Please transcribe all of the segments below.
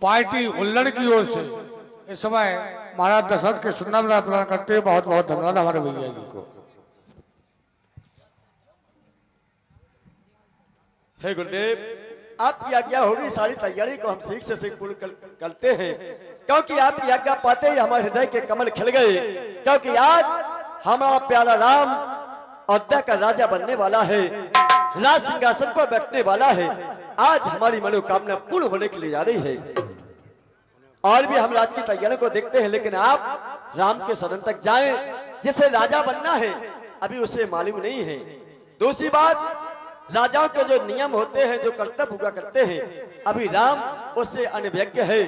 Party उल्लड़ की ओर से इस समय महाराज दशरथ के सुन्ना प्रदान करते हैं। बहुत बहुत धन्यवाद हमारे भैया जी को। हे गुरुदेव, आपकी आज्ञा होगी, सारी तैयारी को हम सीख से सीख पूर्ण करते हैं, क्योंकि आपकी आज्ञा पाते ही हमारे हृदय के कमल खिल गए। क्योंकि आज हमारा प्यारा राम अयोध्या का राजा बनने वाला है, राज सिंहासन पर बैठने वाला है। आज हमारी मनोकामना पूर्ण होने के लिए जा रही है। और भी हम राज की तैयारी को देखते हैं, लेकिन आप राम के सदन तक जाएं। जिसे राजा बनना है अभी उसे मालूम नहीं है। दूसरी बात, राजाओं के जो नियम होते हैं, जो कर्तव्य हुआ करते हैं, अभी राम उससे अनभिज्ञ है।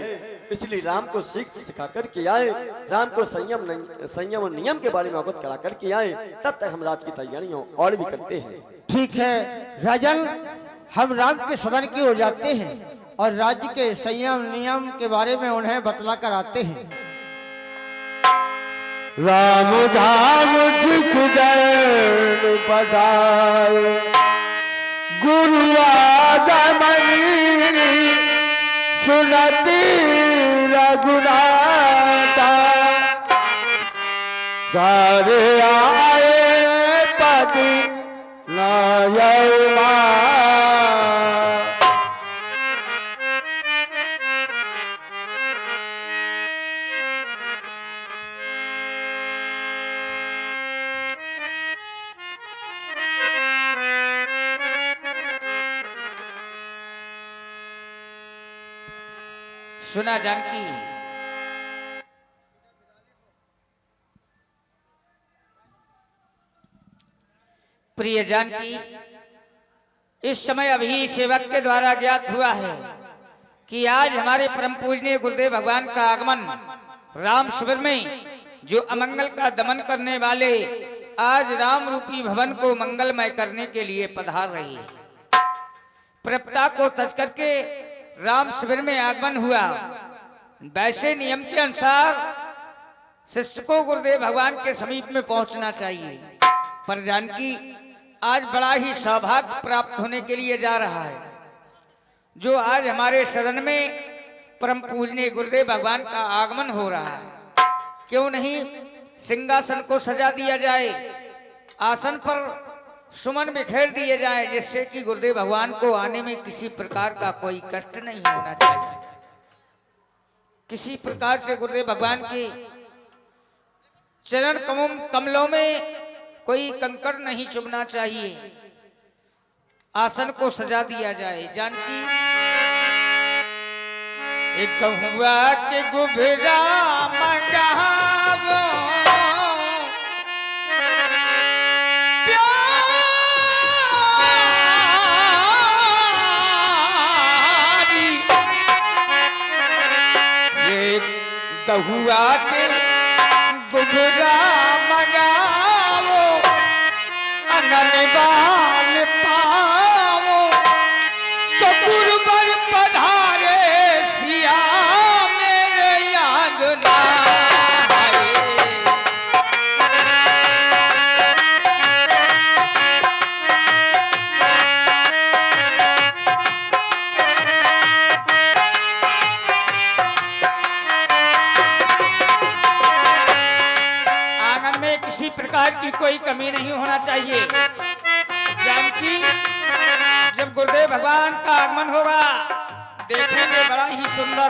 इसलिए राम को सिखा करके आए, राम को संयम और नियम के बारे में अवगत करा करके आए, तब तक हम राज की तैयारियों और भी करते हैं। ठीक है राजन, हम राम के सदन की ओर जाते हैं और राज्य के संयम नियम के बारे में उन्हें बतला कर आते हैं। राम धाम सिख जन पठाए, गुरु आगमनी सुनती रघुनाथा, घर आए पति नयमा। सुना जानकी, प्रिय जानकी, इस समय अभी सेवक के द्वारा ज्ञात हुआ है कि आज हमारे परम पूजनीय गुरुदेव भगवान का आगमन राम शिविर में जो अमंगल का दमन करने वाले आज राम रूपी भवन को मंगलमय करने के लिए पधार रही है। प्रपता को तज करके राम शिविर में आगमन हुआ। वैसे नियम के अनुसार शिष्य को गुरुदेव भगवान के समीप में पहुंचना चाहिए, पर जानकी आज बड़ा ही सौभाग्य प्राप्त होने के लिए जा रहा है। जो आज हमारे सदन में परम पूजनीय गुरुदेव भगवान का आगमन हो रहा है, क्यों नहीं सिंहासन को सजा दिया जाए, आसन पर सुमन बिखेर दिए जाए, जिससे कि गुरुदेव भगवान को आने में किसी प्रकार का कोई कष्ट नहीं होना चाहिए। किसी प्रकार से गुरुदेव भगवान के चरण कमलों में कोई कंकड़ नहीं चुभना चाहिए। आसन को सजा दिया जाए। जानकी, एक हुआ के गुभरा मंगावो, हुआ के गुभरा मंगावो, अनन बाल पावो, सकुर बर पधारे सिया मेरे आंगना। किसी प्रकार की कोई कमी नहीं होना चाहिए। जानकी, जब गुरुदेव भगवान का आगमन होगा देखने में बड़ा ही सुंदर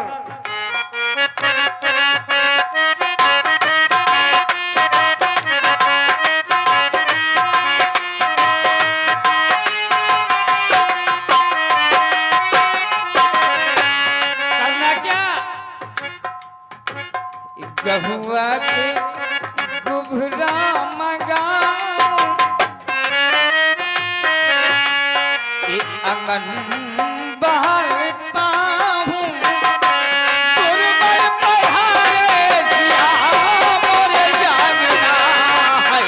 करना क्या, गहुआ के गुभरा मंगाओ, अंगन बहल पाहूं, गुरुवर पधारे सिया मोरे जागना है।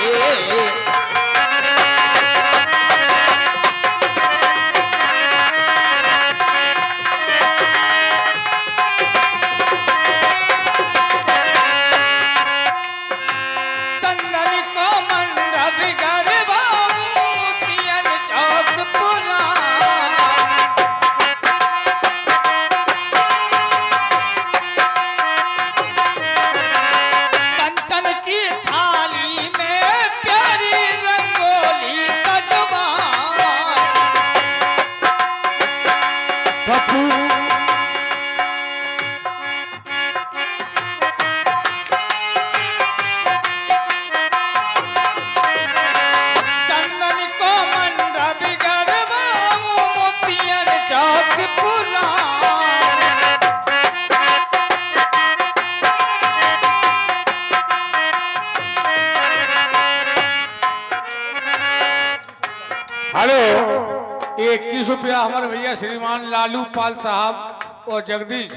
हमारे भैया श्रीमान लालू पाल साहब और जगदीश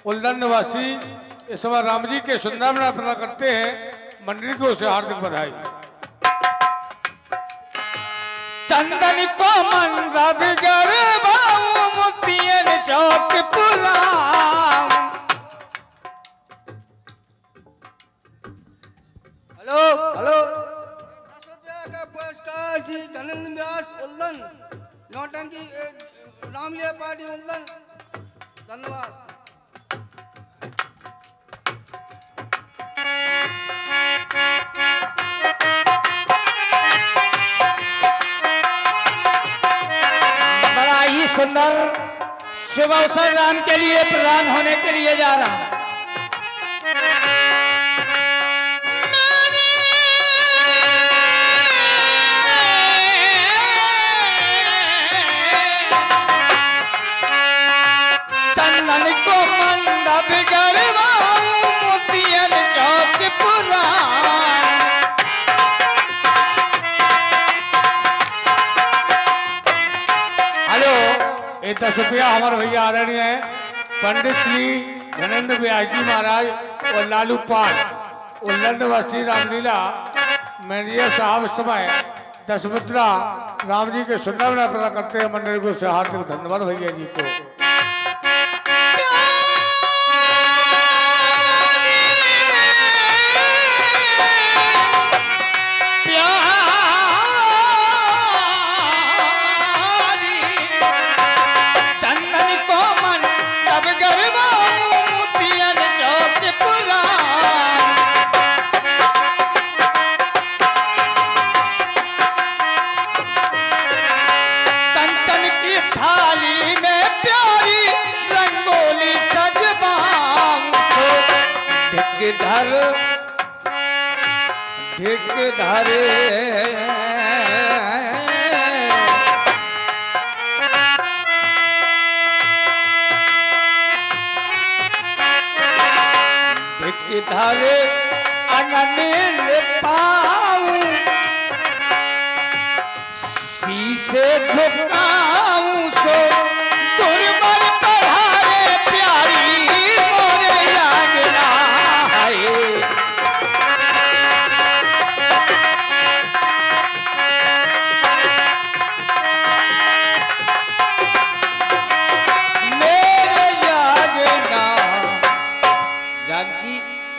उल्दन निवासी इस समय राम जी के सुंदर में पता करते हैं। मंडली को उसे हार्दिक बधाई। चंदन को मंदा बिगर बाऊ मुतियन चौक पुलाम। हेलो हेलो 10 रुपया का पुरस्कार श्री धनंद व्यास उल्लन नौटंकी रामलीला पार्टी उल्लन। धन्यवाद। बड़ा ही सुंदर शुभ अवसर राम के लिए प्रदान होने के लिए जा रहा है। चंदन को मंदा बिगर मोतियन चौक पुरान। हेलो, ये 10 रुपया हमारे भैया आदरणीय है पंडित श्री धनेन्द्र व्यास जी महाराज और लालू पाल उल्लन निवासी रामलीला मैनेजर साहब इस समय 10 मुद्रा राम जी के सुंदर में पता करते हैं। मंडली को से हार्दिक धन्यवाद भैया जी को। ढिक धरे ढिक धरे अनिल पाऊं शीशे झुकाऊं सो दुर्बल पढ़ारे प्यारी मोरे लागना है।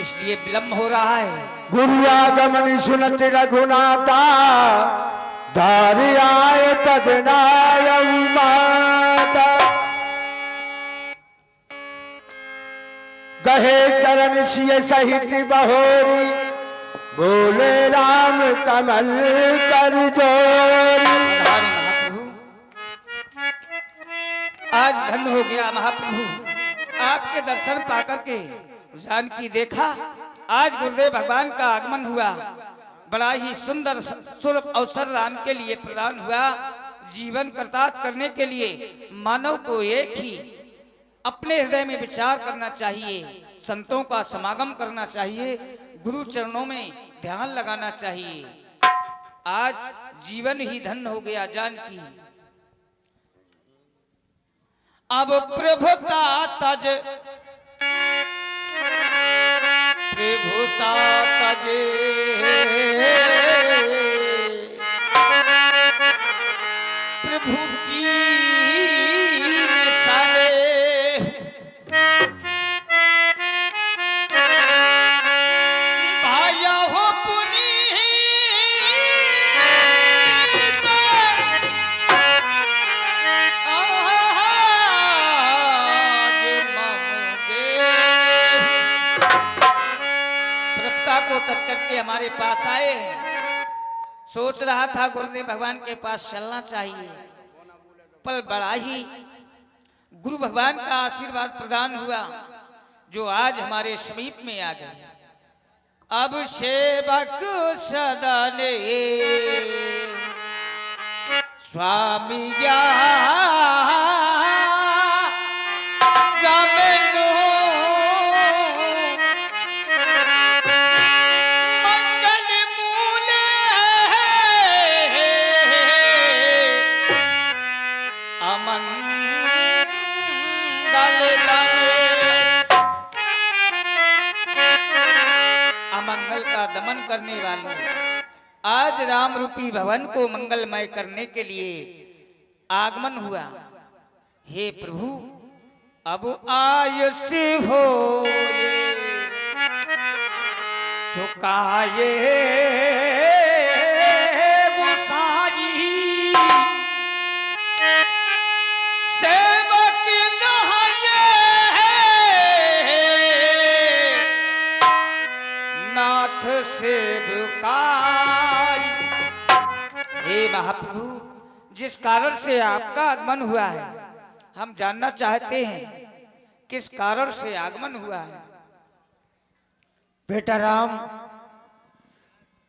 इसलिए विलंब हो रहा है। गुरु आगमन सुनत रघुनाथा धारि आय तदनाय माता। गहे चरण सिय सहित बहोरी बोले राम कमल कर जोरी। आज धन्य हो गया महाप्रभु आपके दर्शन पाकर के जानकी देखा। आज गुरुदेव भगवान का आगमन हुआ। बड़ा ही सुंदर शुभ अवसर राम के लिए प्रदान हुआ। जीवन कृतार्थ करने के लिए मानव को एक ही अपने हृदय में विचार करना चाहिए, संतों का समागम करना चाहिए, गुरु चरणों में ध्यान लगाना चाहिए। आज जीवन ही धन्य हो गया जानकी। अब प्रभुता तज प्रभुता तजे प्रभु की सारे पाया हो पुनीत को तज करके हमारे पास आए हैं। सोच रहा था गुरुदेव भगवान के पास चलना चाहिए, पर बड़ा ही गुरु भगवान का आशीर्वाद प्रदान हुआ जो आज हमारे समीप में आ गए। अब सेवक सदने स्वामी मंगल का दमन करने वाले, आज राम रूपी भवन को मंगलमय करने के लिए आगमन हुआ। हे प्रभु, अब आयुष हो सुकाये गुसाई, सेवक नहाये नाथ सेवकाई। हे महाप्रभु, जिस कारण से आपका आगमन हुआ है, हम जानना चाहते हैं किस कारण से आगमन हुआ है। बेटा राम,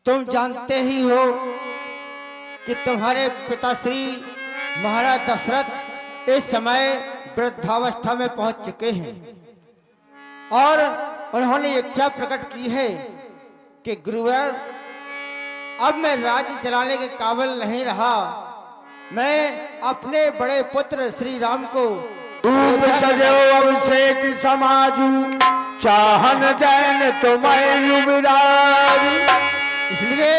तुम जानते ही हो कि तुम्हारे पिताश्री महाराज दशरथ इस समय वृद्धावस्था में पहुंच चुके हैं और उन्होंने इच्छा प्रकट की है कि गुरुवर, अब मैं राज्य चलाने के काबिल नहीं रहा, मैं अपने बड़े पुत्र श्री राम को अभिषेक समाजू चाहन जैन तुम्हें युवराज। इसलिए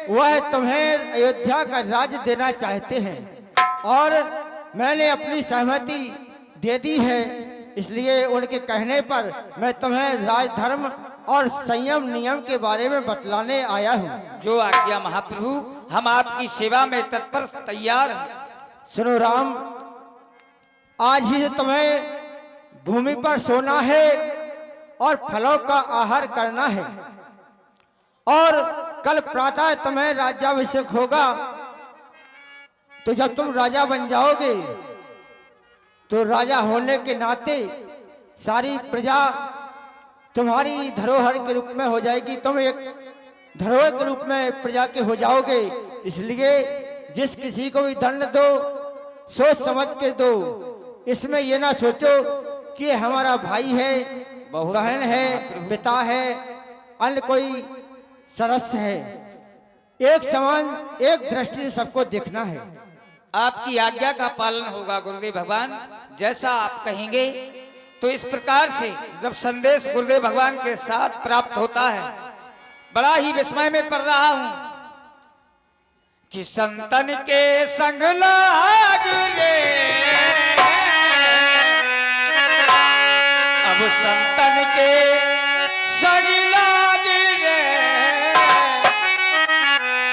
वह तुम्हें अयोध्या का राज्य देना चाहते हैं और मैंने अपनी सहमति दे दी है। इसलिए उनके कहने पर मैं तुम्हें राजधर्म और संयम नियम के बारे में बतलाने आया हूँ। जो आज्ञा महाप्रभु, हम आपकी सेवा में तत्पर तैयार हैं। सुनो राम, आज ही से तुम्हें भूमि पर सोना है और फलों का आहार करना है और कल प्रातः तुम्हें राज्याभिषेक होगा। तो जब तुम राजा बन जाओगे तो राजा होने के नाते सारी प्रजा तुम्हारी धरोहर के रूप में हो जाएगी, तुम एक धरोहर के रूप में प्रजा के हो जाओगे। इसलिए जिस किसी को भी दंड दो, सोच समझ के दो, इसमें ये ना सोचो कि हमारा भाई है, बहन है, पिता है, अन्य कोई सदस्य है। एक समान, एक दृष्टि से सबको देखना है। आपकी आज्ञा का पालन होगा गुरुदेव भगवान, जैसा आप कहेंगे। तो इस प्रकार से जब संदेश गुरुदेव भगवान के साथ प्राप्त होता है, बड़ा ही विस्मय में पड़ रहा हूं कि संतन के संग लाग रे, अब संतन के संग लाग रे,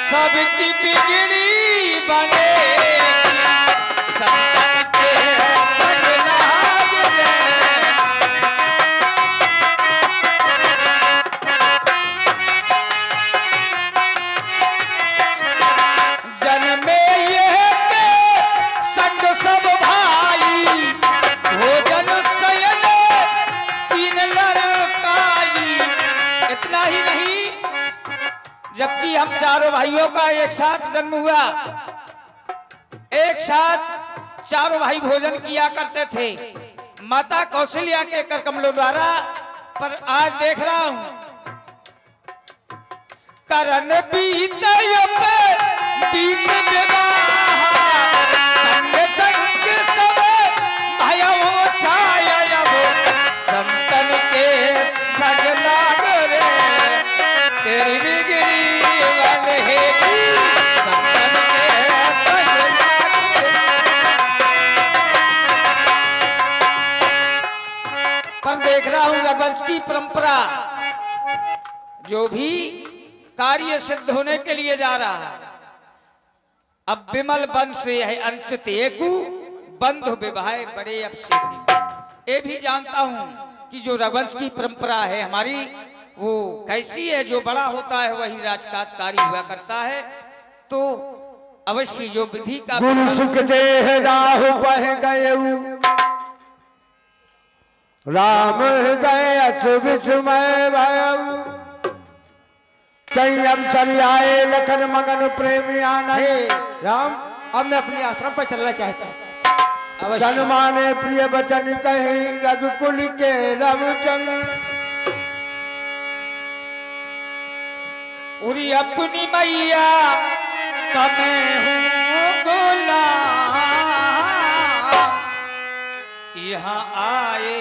सबकी बिगड़ी बने, संतन के संग लाग रे। जन्मे ये के संग सब भाई, भोजन शयन तीन लड़काई। इतना ही नहीं, जबकि हम चारों भाइयों का एक साथ जन्म हुआ, एक साथ चारों भाई भोजन किया करते थे माता कौशल्या के कर कमलों द्वारा। पर आज देख रहा हूं करन बीत बीत विवाह, संग संग सब भयो छाया, संतन के संग लाग रे, तेरी बिगड़ी बन है, संतन के संग लाग रे। पर देख रहा हूं रघुवंश की परंपरा, जो भी कार्य सिद्ध होने के लिए जा रहा है, अब विमल वंश है अंशित एकु, बंधु विवाह बड़े अब से। ये भी जानता हूं कि जो रघुवंश की परंपरा है हमारी, वो कैसी है, जो बड़ा होता है वही राजकाजकारी हुआ करता है। तो अवश्य जो विधि का गुरु सुख देह राहु बह गए, राम हृदय अस विस्मय भयउ, कहीं अवसर आए लखन मगन प्रेमी आनंद। हे राम, अब मैं अपने आश्रम पर चलना चाहता हूँ। अवश्य जन माने प्रिय वचन कहीं रघुकुल के रवचन, उरी अपनी मैया कमे हूँ गुलाम, यहाँ आए